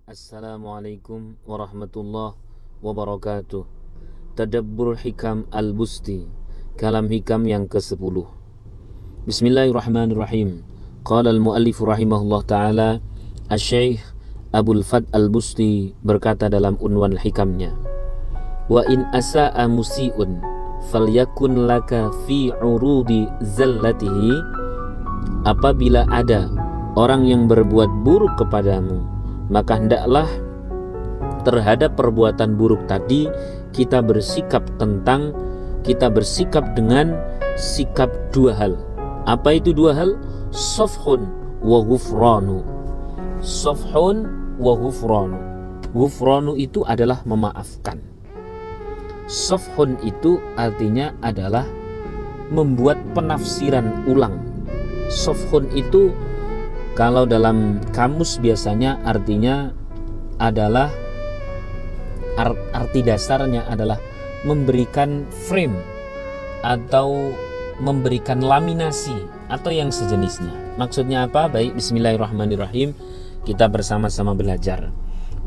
Assalamualaikum warahmatullahi wabarakatuh. Tadabbur Hikam Al-Busti, kalam hikam yang ke-10. Bismillahirrahmanirrahim. Qala al-muallif rahimahullah ta'ala, Asy-Syaikh Abdul Fad Al-Busti berkata dalam unwan hikamnya, wa in asa'a musi'un falyakun laka fi urudi zallatihi. Apabila ada orang yang berbuat buruk kepadamu, maka hendaklah terhadap perbuatan buruk tadi kita bersikap dengan sikap dua hal. Apa itu dua hal? Safhun wa ghufranu. Safhun wa ghufranu. Ghufranu itu adalah memaafkan. Safhun itu artinya adalah membuat penafsiran ulang. Safhun itu kalau dalam kamus biasanya artinya adalah arti dasarnya adalah memberikan frame atau memberikan laminasi atau yang sejenisnya. Maksudnya apa? Baik, bismillahirrahmanirrahim. Kita bersama-sama belajar.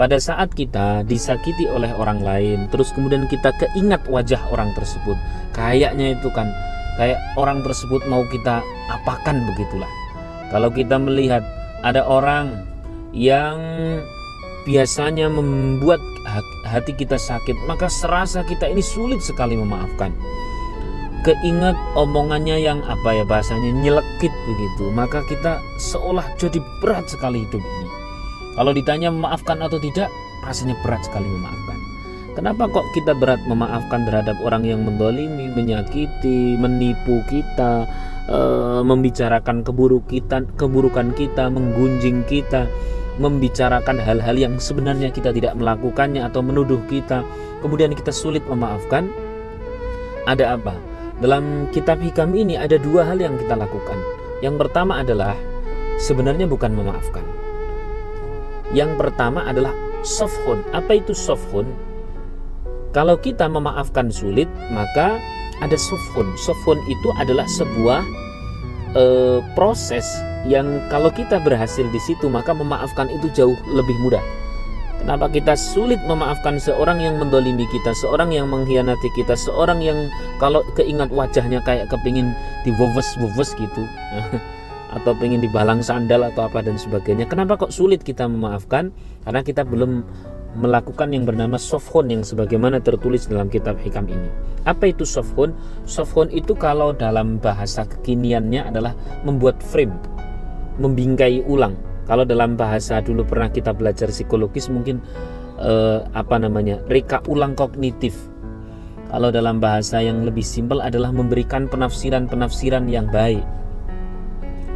Pada saat kita disakiti oleh orang lain, terus kemudian kita keingat wajah orang tersebut, kayaknya itu kan kayak orang tersebut mau kita apakan, begitulah. Kalau kita melihat ada orang yang biasanya membuat hati kita sakit, maka serasa kita ini sulit sekali memaafkan. Keingat omongannya yang bahasanya nyelekit begitu, maka kita seolah jadi berat sekali hidup ini. Kalau ditanya memaafkan atau tidak, rasanya berat sekali memaafkan. Kenapa kok kita berat memaafkan terhadap orang yang mendolimi, menyakiti, menipu kita, membicarakan keburukan kita, menggunjing kita, membicarakan hal-hal yang sebenarnya kita tidak melakukannya atau menuduh kita, kemudian kita sulit memaafkan? Ada apa? Dalam kitab hikam ini ada dua hal yang kita lakukan. Yang pertama adalah sebenarnya bukan memaafkan. Yang pertama adalah safhun. Apa itu safhun? Kalau kita memaafkan sulit, maka ada safhun. Safhun itu adalah sebuah proses yang kalau kita berhasil di situ, maka memaafkan itu jauh lebih mudah. Kenapa kita sulit memaafkan seorang yang mendolimi kita, seorang yang mengkhianati kita, seorang yang kalau keingat wajahnya kayak kepingin diwewes gitu atau pengen dibalang sandal atau apa dan sebagainya. Kenapa kok sulit kita memaafkan? Karena kita belum melakukan yang bernama safhun yang sebagaimana tertulis dalam kitab hikam ini. Apa itu safhun? Safhun itu kalau dalam bahasa kekiniannya adalah membuat frame, membingkai ulang. Kalau dalam bahasa dulu pernah kita belajar psikologis mungkin reka ulang kognitif. Kalau dalam bahasa yang lebih simpel adalah memberikan penafsiran yang baik.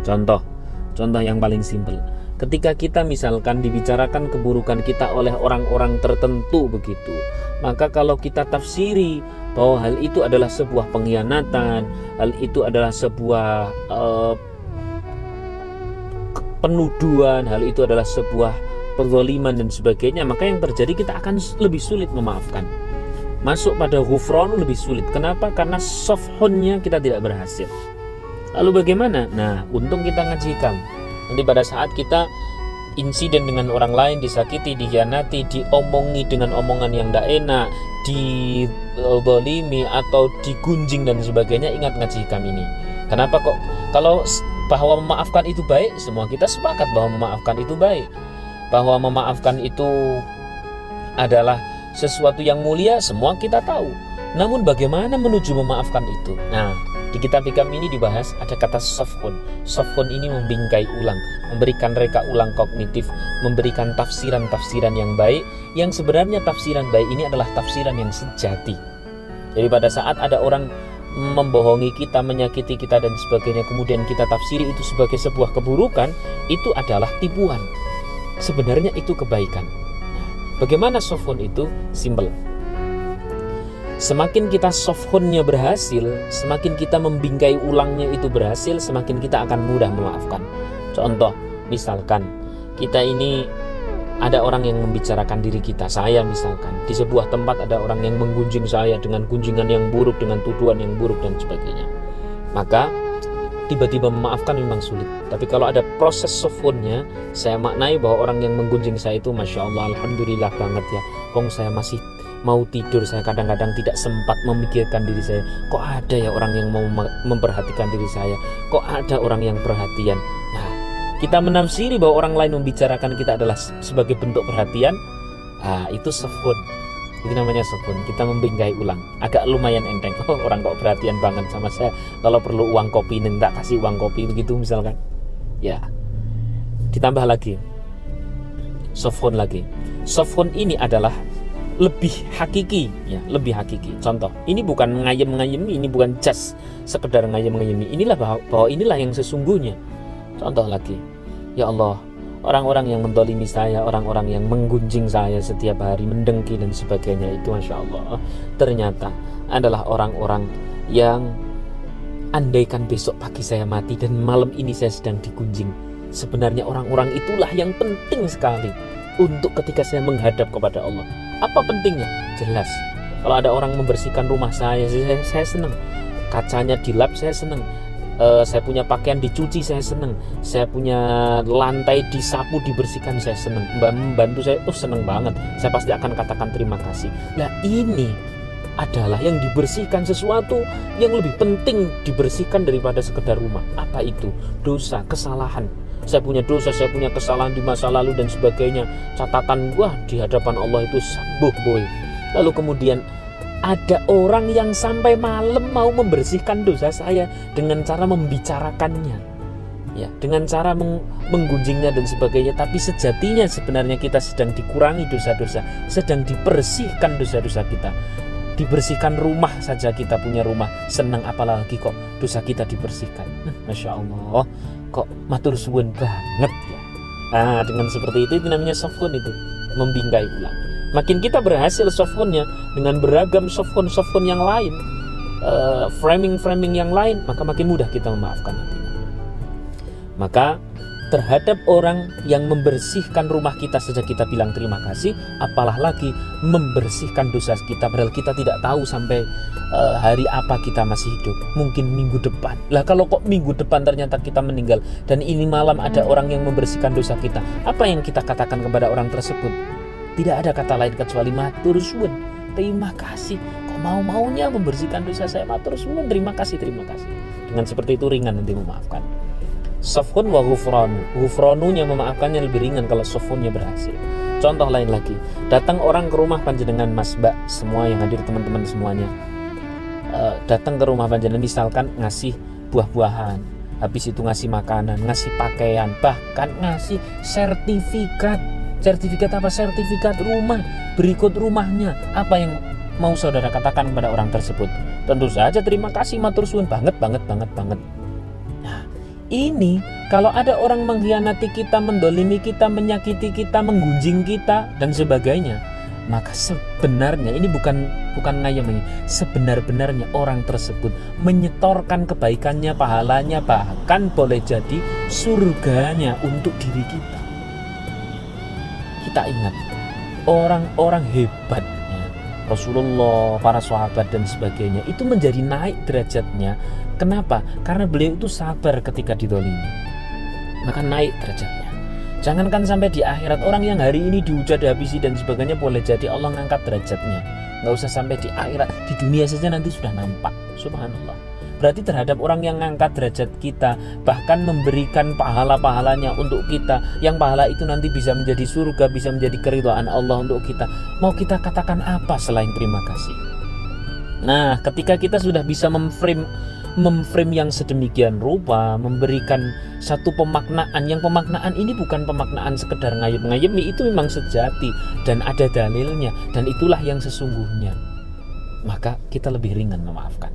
Contoh yang paling simpel. Ketika kita misalkan dibicarakan keburukan kita oleh orang-orang tertentu begitu, maka kalau kita tafsiri bahwa hal itu adalah sebuah pengkhianatan, hal itu adalah sebuah penuduhan, hal itu adalah sebuah penzaliman dan sebagainya, maka yang terjadi kita akan lebih sulit memaafkan. Masuk pada ghufran lebih sulit. Kenapa? Karena safhunnya kita tidak berhasil. Lalu bagaimana? Nah, untung kita ngaji hikam. Nanti pada saat kita insiden dengan orang lain, disakiti, dikhianati, diomongi dengan omongan yang tidak enak, dizalimi atau digunjing dan sebagainya, ingat ngaji hikam ini. Kenapa kok? Kalau bahwa memaafkan itu baik, semua kita sepakat bahwa memaafkan itu baik, bahwa memaafkan itu adalah sesuatu yang mulia, semua kita tahu. Namun bagaimana menuju memaafkan itu? Nah, di kitab hikam ini dibahas ada kata safhun. Safhun ini membingkai ulang, memberikan reka ulang kognitif, memberikan tafsiran yang baik, yang sebenarnya tafsiran baik ini adalah tafsiran yang sejati. Jadi pada saat ada orang membohongi kita, menyakiti kita dan sebagainya, kemudian kita tafsiri itu sebagai sebuah keburukan, itu adalah tipuan. Sebenarnya itu kebaikan. Bagaimana safhun itu? Simpel. Semakin kita safhunnya berhasil, semakin kita membingkai ulangnya itu berhasil, semakin kita akan mudah memaafkan. Contoh, misalkan kita ini ada orang yang membicarakan diri kita, saya misalkan di sebuah tempat ada orang yang menggunjing saya dengan gunjingan yang buruk, dengan tuduhan yang buruk dan sebagainya. Maka tiba-tiba memaafkan memang sulit. Tapi kalau ada proses sofwonnya, saya maknai bahwa orang yang menggunjing saya itu Masya Allah, Alhamdulillah banget ya. Saya masih mau tidur, saya kadang-kadang tidak sempat memikirkan diri saya. Kok ada ya orang yang mau memperhatikan diri saya? Kok ada orang yang perhatian? Nah, kita menafsiri bahwa orang lain membicarakan kita adalah sebagai bentuk perhatian. Itu sofwon. Itu namanya sofwon. Kita membingkai ulang. Agak lumayan enteng. Orang kok perhatian banget sama saya. Kalau perlu uang kopi, tak kasih uang kopi begitu misalkan. Ya. Ditambah lagi. Sofwon lagi. Sofwon ini adalah lebih hakiki, ya, lebih hakiki. Contoh, ini bukan mengayem-ngayemi, ini bukan just sekedar ngayem-ngayemi. Inilah bahwa inilah yang sesungguhnya. Contoh lagi. Ya Allah, orang-orang yang mendolimi saya, orang-orang yang menggunjing saya setiap hari, mendengki dan sebagainya, itu Masya Allah ternyata adalah orang-orang yang andaikan besok pagi saya mati dan malam ini saya sedang digunjing, sebenarnya orang-orang itulah yang penting sekali untuk ketika saya menghadap kepada Allah. Apa pentingnya? Jelas, kalau ada orang membersihkan rumah saya senang. Kacanya dilap, saya senang. Saya punya pakaian dicuci, saya senang. Saya punya lantai disapu, dibersihkan, saya senang. Membantu saya, senang banget. Saya pasti akan katakan terima kasih. Nah, ini adalah yang dibersihkan, sesuatu yang lebih penting dibersihkan daripada sekedar rumah. Apa itu? Dosa, kesalahan. Saya punya dosa, saya punya kesalahan di masa lalu dan sebagainya. Catatan di hadapan Allah itu sabuh boy. Lalu kemudian ada orang yang sampai malam mau membersihkan dosa saya dengan cara membicarakannya, ya, dengan cara menggunjingnya dan sebagainya. Tapi sejatinya sebenarnya kita sedang dikurangi dosa-dosa, sedang dibersihkan dosa-dosa kita. Dibersihkan rumah saja, kita punya rumah senang, apalagi kok dosa kita dibersihkan. Masya Allah, kok matur suwun banget ya. Dengan seperti itu namanya sofwon, itu membingkai ulang. Makin kita berhasil sofwonnya dengan beragam sofwon yang lain, framing yang lain, maka makin mudah kita memaafkan hatinya. Maka terhadap orang yang membersihkan rumah kita saja kita bilang terima kasih, apalah lagi membersihkan dosa kita, padahal kita tidak tahu sampai hari apa kita masih hidup. Mungkin minggu depan. Lah kalau kok minggu depan ternyata kita meninggal dan ini malam ada orang yang membersihkan dosa kita, apa yang kita katakan kepada orang tersebut? Tidak ada kata lain kecuali matur suwun, terima kasih. Kok mau-maunya membersihkan dosa saya, matur suwun, terima kasih. Dengan seperti itu ringan nanti memaafkan. Sofwon wa ghufranu. Ghufranunya memaafkannya lebih ringan kalau sofwonnya berhasil. Contoh lain lagi, datang orang ke rumah panjenengan, Mas, Mbak, semua yang hadir, teman-teman semuanya, datang ke rumah panjenengan, misalkan ngasih buah-buahan, habis itu ngasih makanan, ngasih pakaian, bahkan ngasih sertifikat apa? Sertifikat rumah, berikut rumahnya. Apa yang mau saudara katakan kepada orang tersebut? Tentu saja terima kasih, matur suwun banget. Nah, ini kalau ada orang mengkhianati kita, mendolimi kita, menyakiti kita, menggunjing kita dan sebagainya, maka sebenarnya ini bukan ngayem, sebenar-benarnya orang tersebut menyetorkan kebaikannya, pahalanya, bahkan boleh jadi surganya untuk diri kita. Kita ingat orang-orang hebat, Rasulullah, para sahabat dan sebagainya, itu menjadi naik derajatnya. Kenapa? Karena beliau itu sabar ketika didolimi, maka naik derajatnya. Jangankan sampai di akhirat, orang yang hari ini dihujat, habisi dan sebagainya, boleh jadi Allah ngangkat derajatnya. Nggak usah sampai di akhirat, di dunia saja nanti sudah nampak. Subhanallah. Berarti terhadap orang yang ngangkat derajat kita, bahkan memberikan pahala-pahalanya untuk kita, yang pahala itu nanti bisa menjadi surga, bisa menjadi keridhaan Allah untuk kita, mau kita katakan apa selain terima kasih? Nah, ketika kita sudah bisa memframe yang sedemikian rupa, memberikan satu pemaknaan, yang pemaknaan ini bukan pemaknaan sekedar ngayem-ngayemi, itu memang sejati dan ada dalilnya, dan itulah yang sesungguhnya, maka kita lebih ringan memaafkan.